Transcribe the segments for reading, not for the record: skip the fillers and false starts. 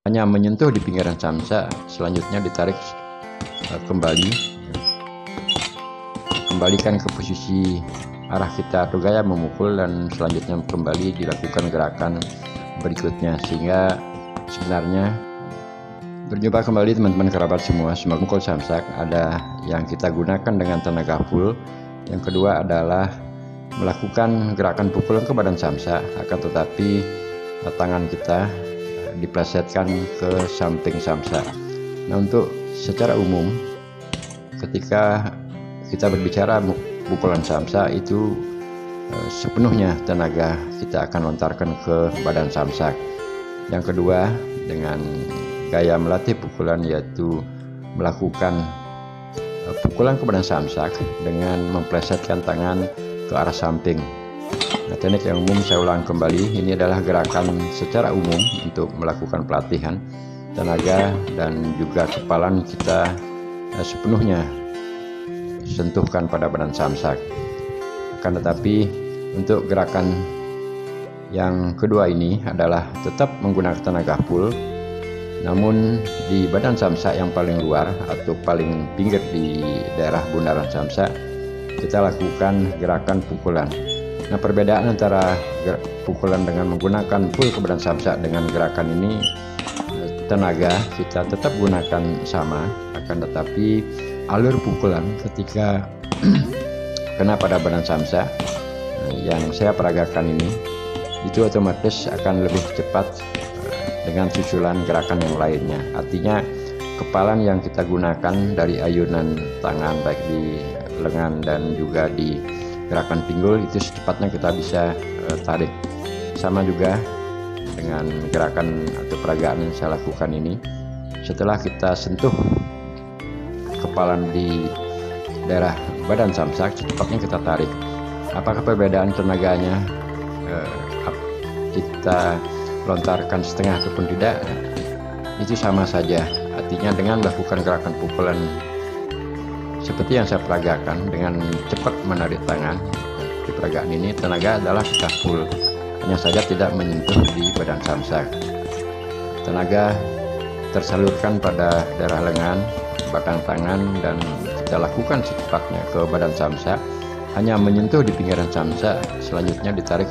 hanya menyentuh di pinggiran samsak, selanjutnya ditarik kembali, kembalikan ke posisi arah kita atau gaya memukul, dan selanjutnya kembali dilakukan gerakan berikutnya. Sehingga sebenarnya berjumpa kembali teman-teman kerabat semua. Memukul samsak ada yang kita gunakan dengan tenaga full, yang kedua adalah melakukan gerakan pukulan ke badan samsak, akan tetapi tangan kita diplesetkan ke samping samsak. Nah, untuk secara umum ketika kita berbicara pukulan samsak itu sepenuhnya tenaga kita akan lontarkan ke badan samsak. Yang kedua, dengan gaya melatih pukulan, yaitu melakukan pukulan ke badan samsak dengan memplesetkan tangan ke arah samping. Nah, teknik yang umum saya ulang kembali, ini adalah gerakan secara umum untuk melakukan pelatihan tenaga dan juga kepalan kita sepenuhnya sentuhkan pada badan samsak. Akan tetapi untuk gerakan yang kedua ini adalah tetap menggunakan tenaga full, namun di badan samsak yang paling luar atau paling pinggir di daerah bundaran samsak kita lakukan gerakan pukulan. Nah, perbedaan antara pukulan dengan menggunakan full ke badan samsak dengan gerakan ini, tenaga kita tetap gunakan sama, akan tetapi alur pukulan ketika kena pada badan samsak yang saya peragakan ini itu otomatis akan lebih cepat dengan susulan gerakan yang lainnya. Artinya kepalan yang kita gunakan dari ayunan tangan baik di lengan dan juga di gerakan pinggul itu secepatnya kita bisa tarik. Sama juga dengan gerakan atau peragaan yang saya lakukan ini, setelah kita sentuh kepalan di daerah badan samsak, secepatnya kita tarik. Apakah perbedaan tenaganya kita lontarkan setengah ataupun tidak, itu sama saja. Artinya dengan melakukan gerakan pukulan seperti yang saya peragakan dengan cepat menarik tangan di peragaan ini, tenaga adalah kita full, hanya saja tidak menyentuh di badan samsak. Tenaga tersalurkan pada daerah lengan, belakang tangan, dan kita lakukan secepatnya ke badan samsak, hanya menyentuh di pinggiran samsak, selanjutnya ditarik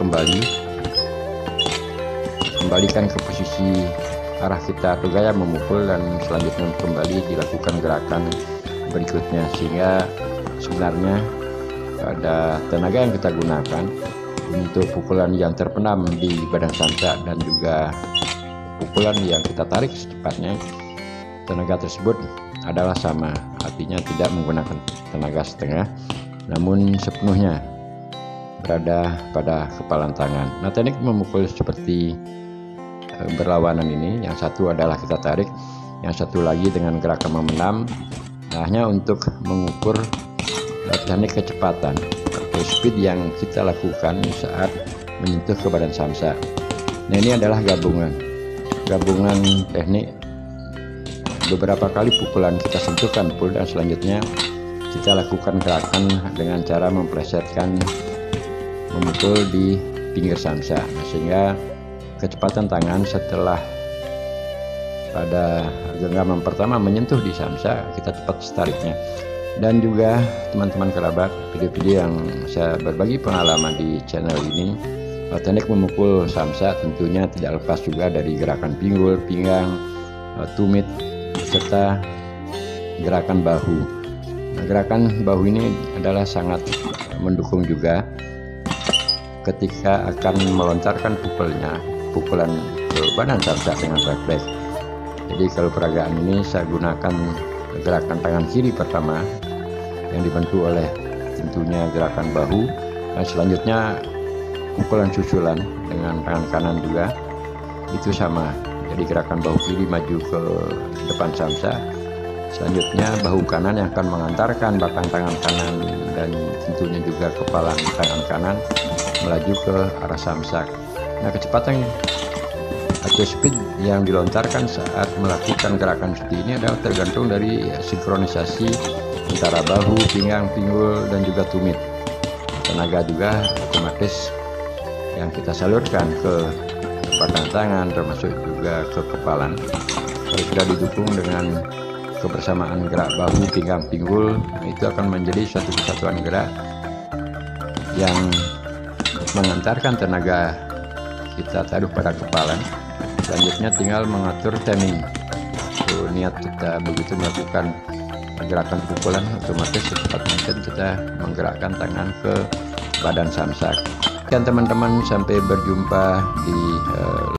kembali, kembalikan ke posisi arah kita atau gaya memukul, dan selanjutnya kembali dilakukan gerakan berikutnya. Sehingga sebenarnya pada tenaga yang kita gunakan untuk pukulan yang terpendam di badan samsak dan juga pukulan yang kita tarik secepatnya, tenaga tersebut adalah sama. Artinya tidak menggunakan tenaga setengah, namun sepenuhnya berada pada kepalan tangan. Nah, teknik memukul seperti berlawanan ini, yang satu adalah kita tarik, yang satu lagi dengan gerakan memendam. Nah, hanya untuk mengukur teknik kecepatan atau speed yang kita lakukan saat menyentuh ke badan samsak. Nah, ini adalah gabungan teknik beberapa kali pukulan kita sentuhkan full, dan selanjutnya kita lakukan gerakan dengan cara memplesetkan memukul di pinggir samsak. Nah, sehingga kecepatan tangan setelah pada genggaman pertama menyentuh di samsak, kita cepat stariknya. Dan juga teman-teman kerabat, video-video yang saya berbagi pengalaman di channel ini, teknik memukul samsak tentunya tidak lepas juga dari gerakan pinggul, pinggang, tumit, serta gerakan bahu. Nah, gerakan bahu ini adalah sangat mendukung juga ketika akan melontarkan pukulan ke badan samsak dengan refleks. Jadi kalau peragaan ini saya gunakan gerakan tangan kiri pertama yang dibantu oleh tentunya gerakan bahu, dan selanjutnya pukulan susulan dengan tangan kanan juga itu sama. Jadi gerakan bahu kiri maju ke depan samsak, selanjutnya bahu kanan yang akan mengantarkan belakang tangan kanan dan tentunya juga kepala tangan kanan melaju ke arah samsak. Nah, kecepatan atau speed yang dilontarkan saat melakukan gerakan seperti ini adalah tergantung dari sinkronisasi antara bahu, pinggang, pinggul, dan juga tumit. Tenaga juga otomatis yang kita salurkan ke sepanjang tangan, termasuk juga kekepalan. Kalau sudah didukung dengan kebersamaan gerak bahu, pinggang, pinggul, itu akan menjadi suatu kesatuan gerak yang mengantarkan tenaga kita taruh pada kepala. Selanjutnya tinggal mengatur timing. Niat kita begitu melakukan gerakan pukulan, otomatis secepat mungkin kita menggerakkan tangan ke badan samsak. Dan teman-teman, sampai berjumpa di